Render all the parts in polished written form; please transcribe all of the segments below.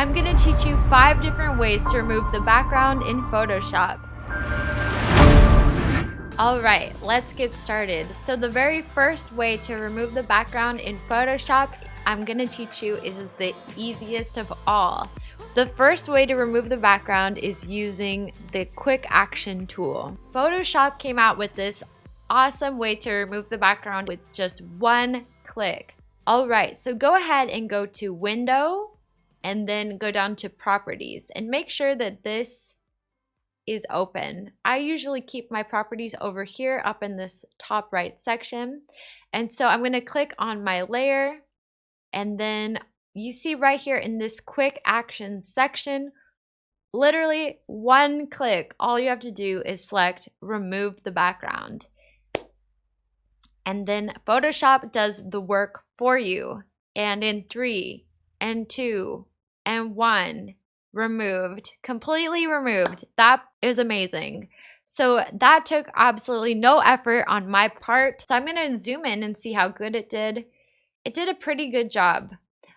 I'm going to teach you 5 different ways to remove the background in Photoshop. Alright, let's get started. So the very first way to remove the background in Photoshop I'm going to teach you is the easiest of all. The first way to remove the background is using the quick action tool. Photoshop came out with this awesome way to remove the background with just one click. Alright, so go ahead and go to Window and then go down to Properties and make sure that this is open. I usually keep my properties over here up in this top right section. And so I'm going to click on my layer, and then you see right here in this quick action section, literally one click, all you have to do is select remove the background. And then Photoshop does the work for you. And in 3 and 2 and 1, removed, completely removed. That is amazing. So that took absolutely no effort on my part. So I'm going to zoom in and see how good it did. It did a pretty good job.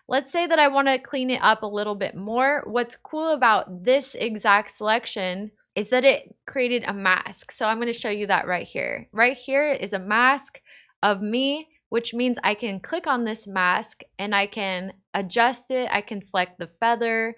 Let's say that I want to clean it up a little bit more. What's cool about this exact selection is that it created a mask. So I'm going to show you that right here. Right here is a mask of me, which means I can click on this mask and I can adjust it. I can select the feather.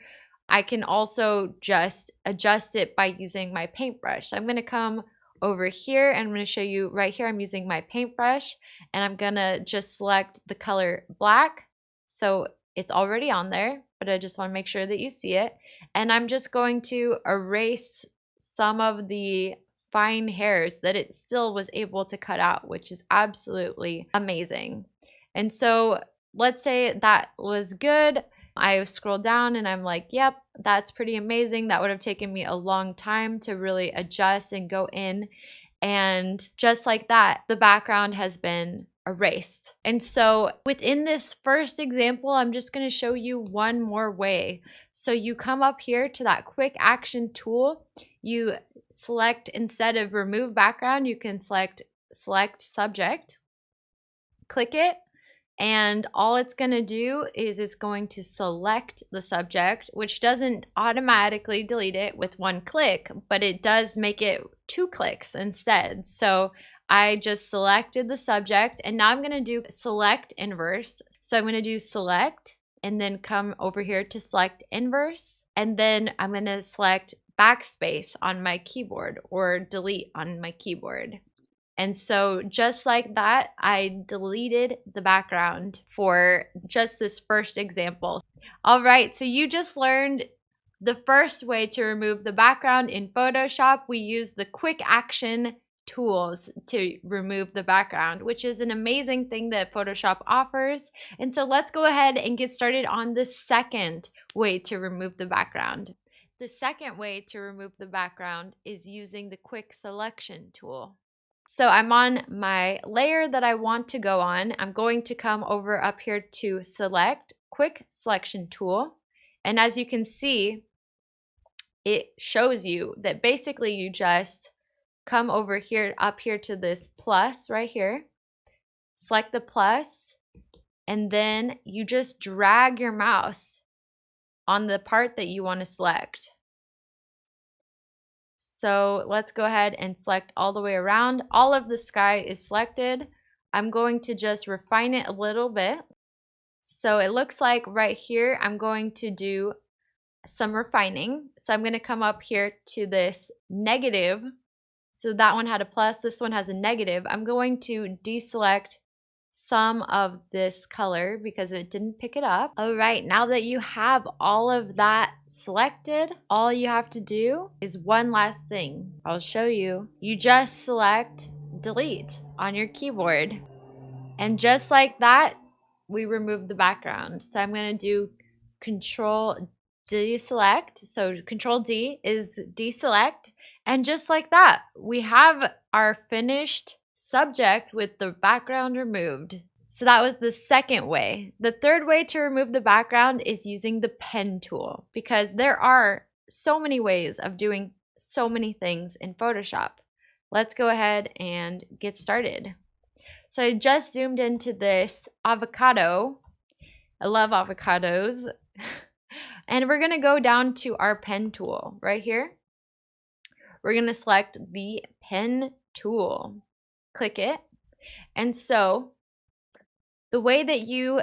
I can also just adjust it by using my paintbrush. So I'm going to come over here and I'm going to show you right here. I'm using my paintbrush and I'm going to just select the color black. So it's already on there, but I just want to make sure that you see it. And I'm just going to erase some of the fine hairs that it still was able to cut out, which is absolutely amazing. And so let's say that was good. I scroll down and I'm like, yep, that's pretty amazing. That would have taken me a long time to really adjust and go in. And just like that, the background has been erased. And so within this first example, I'm just going to show you one more way. So you come up here to that quick action tool. You select, instead of remove background, you can select subject, click it. And all it's going to do is it's going to select the subject, which doesn't automatically delete it with one click, but it does make it 2 clicks instead. So I just selected the subject and now I'm going to do select inverse. So I'm going to do select and then come over here to select inverse. And then I'm going to select backspace on my keyboard or delete on my keyboard. And so just like that, I deleted the background for just this first example. All right, so you just learned the first way to remove the background in Photoshop. We use the quick action tools to remove the background, which is an amazing thing that Photoshop offers. And so let's go ahead and get started on the second way to remove the background. The second way to remove the background is using the quick selection tool. So I'm on my layer that I want to go on. I'm going to come over up here to select quick selection tool. And as you can see, it shows you that basically you just come over here, up here to this plus right here, select the plus, and then you just drag your mouse on the part that you want to select. So let's go ahead and select all the way around. All of the sky is selected. I'm going to just refine it a little bit. So it looks like right here, I'm going to do some refining. So I'm going to come up here to this negative. So that one had a plus, this one has a negative. I'm going to deselect some of this color because it didn't pick it up. All right, now that you have all of that selected, all you have to do is one last thing. I'll show you. You just select delete on your keyboard. And just like that, we remove the background. So I'm going to do Control deselect. So Control D is deselect. And just like that, we have our finished subject with the background removed. So that was the second way. The third way to remove the background is using the pen tool, because there are so many ways of doing so many things in Photoshop. Let's go ahead and get started. So I just zoomed into this avocado. I love avocados. And we're gonna go down to our pen tool right here. We're gonna select the pen tool, click it. And so the way that you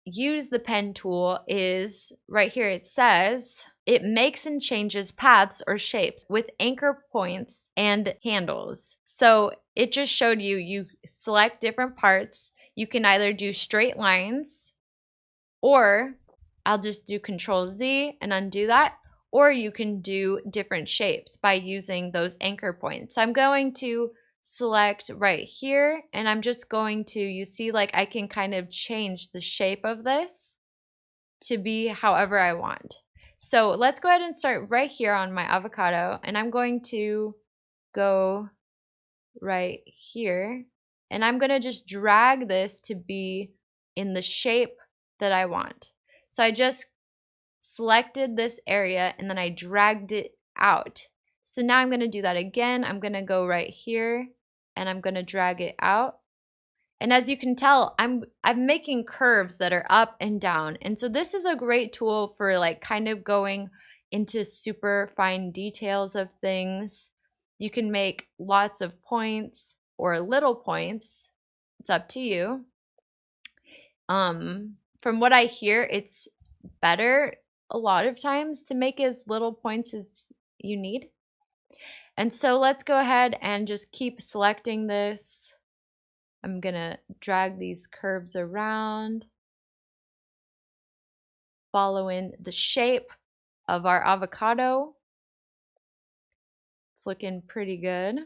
use the pen tool is right here. It says it makes and changes paths or shapes with anchor points and handles. So it just showed you select different parts. You can either do straight lines, or I'll just do Control Z and undo that, or you can do different shapes by using those anchor points. So I'm going to select right here, and I'm just going to, you see, like I can kind of change the shape of this to be however I want. So let's go ahead and start right here on my avocado, and I'm going to go right here, and I'm going to just drag this to be in the shape that I want. So I just selected this area and then I dragged it out. So now I'm going to do that again. I'm going to go right here and I'm going to drag it out. And as you can tell, I'm making curves that are up and down. And so this is a great tool for like kind of going into super fine details of things. You can make lots of points or little points. It's up to you. From what I hear, it's better a lot of times to make as little points as you need. And so let's go ahead and just keep selecting this. I'm gonna drag these curves around, following the shape of our avocado. It's looking pretty good,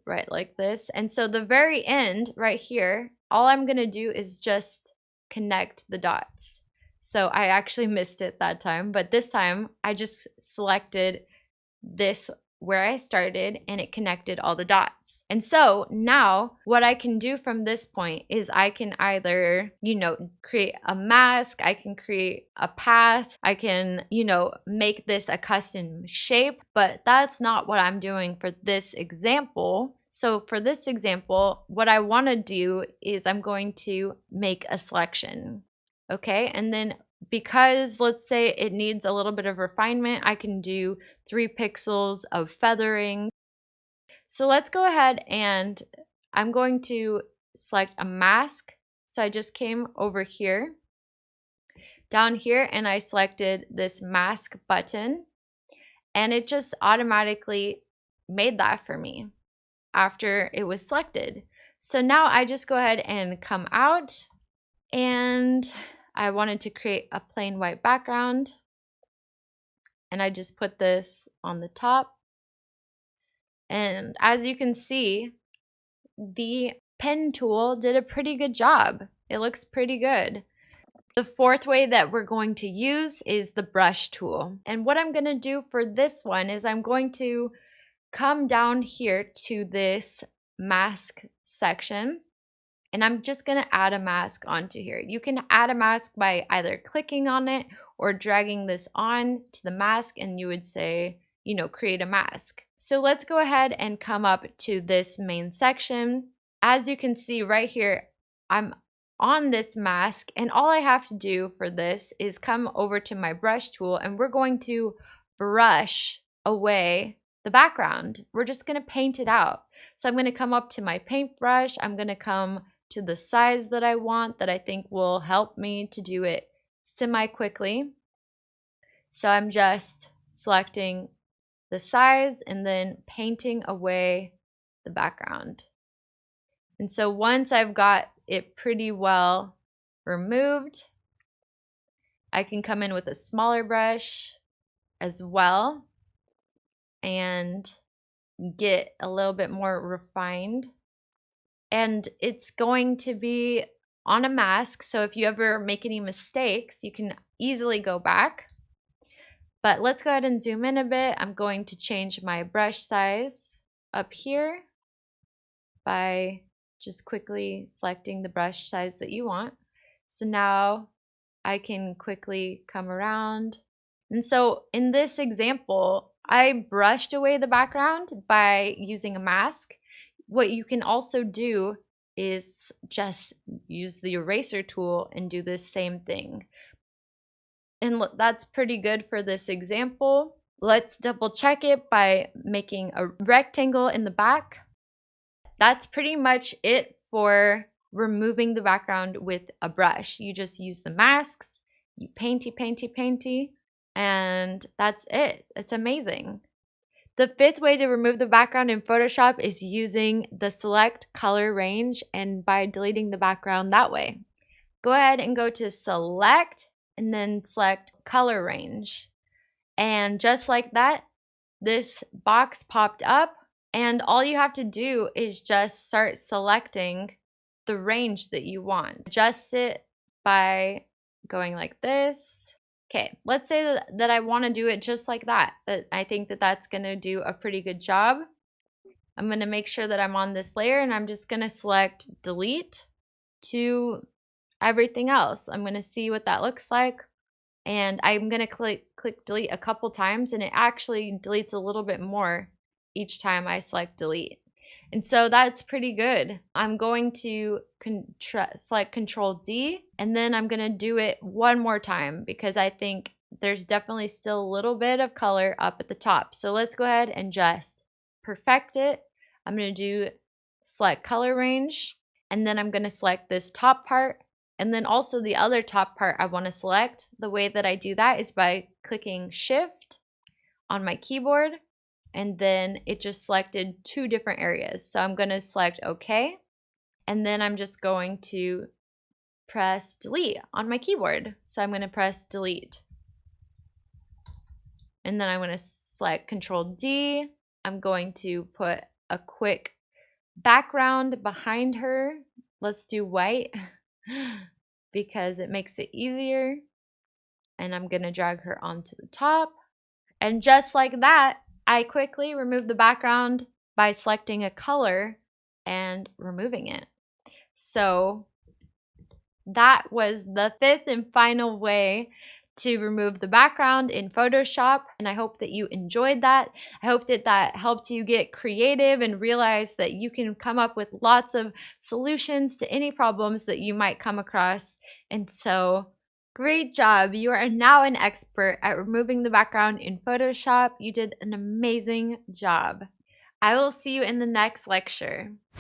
right, like this. And so the very end right here, all I'm gonna do is just connect the dots. So I actually missed it that time, but this time I just selected this where I started and it connected all the dots. And so now what I can do from this point is I can either, create a mask, I can create a path, I can, make this a custom shape, but that's not what I'm doing for this example. So for this example, what I want to do is I'm going to make a selection. Okay, and then because let's say it needs a little bit of refinement, I can do 3 pixels of feathering. So let's go ahead and I'm going to select a mask. So I just came over here, down here, and I selected this mask button, and it just automatically made that for me after it was selected. So now I just go ahead and come out, and I wanted to create a plain white background, and I just put this on the top. And as you can see, the pen tool did a pretty good job. It looks pretty good. The fourth way that we're going to use is the brush tool. And what I'm going to do for this one is I'm going to come down here to this mask section, and I'm just going to add a mask onto here. You can add a mask by either clicking on it or dragging this on to the mask, and you would say, create a mask. So let's go ahead and come up to this main section. As you can see right here, I'm on this mask, and all I have to do for this is come over to my brush tool, and we're going to brush away the background. We're just going to paint it out. So I'm going to come up to my paintbrush. I'm going to come to the size that I want, that I think will help me to do it semi-quickly. So I'm just selecting the size and then painting away the background. And so once I've got it pretty well removed, I can come in with a smaller brush as well and get a little bit more refined. And it's going to be on a mask, so if you ever make any mistakes, you can easily go back. But let's go ahead and zoom in a bit. I'm going to change my brush size up here by just quickly selecting the brush size that you want. So now I can quickly come around. And so in this example, I brushed away the background by using a mask. What you can also do is just use the eraser tool and do the same thing. And that's pretty good for this example. Let's double check it by making a rectangle in the back. That's pretty much it for removing the background with a brush. You just use the masks, you painty, and that's it. It's amazing. The fifth way to remove the background in Photoshop is using the select color range and by deleting the background that way. Go ahead and go to select and then select color range. And just like that, this box popped up, and all you have to do is just start selecting the range that you want. Adjust it by going like this. Okay, let's say that I want to do it just like that. I think that that's going to do a pretty good job. I'm going to make sure that I'm on this layer, and I'm just going to select delete to everything else. I'm going to see what that looks like, and I'm going to click delete a couple times, and it actually deletes a little bit more each time I select delete. And so that's pretty good. I'm going to select Control D, and then I'm going to do it one more time because I think there's definitely still a little bit of color up at the top. So let's go ahead and just perfect it. I'm going to do select color range, and then I'm going to select this top part, and then also the other top part I want to select. The way that I do that is by clicking Shift on my keyboard, and then it just selected two different areas. So I'm going to select OK, and then I'm just going to press delete on my keyboard. So I'm going to press delete, and then I'm going to select Control D. I'm going to put a quick background behind her. Let's do white because it makes it easier, and I'm going to drag her onto the top. And just like that, I quickly remove the background by selecting a color and removing it. So that was the fifth and final way to remove the background in Photoshop, and I hope that you enjoyed that. I hope that that helped you get creative and realize that you can come up with lots of solutions to any problems that you might come across. And so great job. You are now an expert at removing the background in Photoshop. You did an amazing job. I will see you in the next lecture.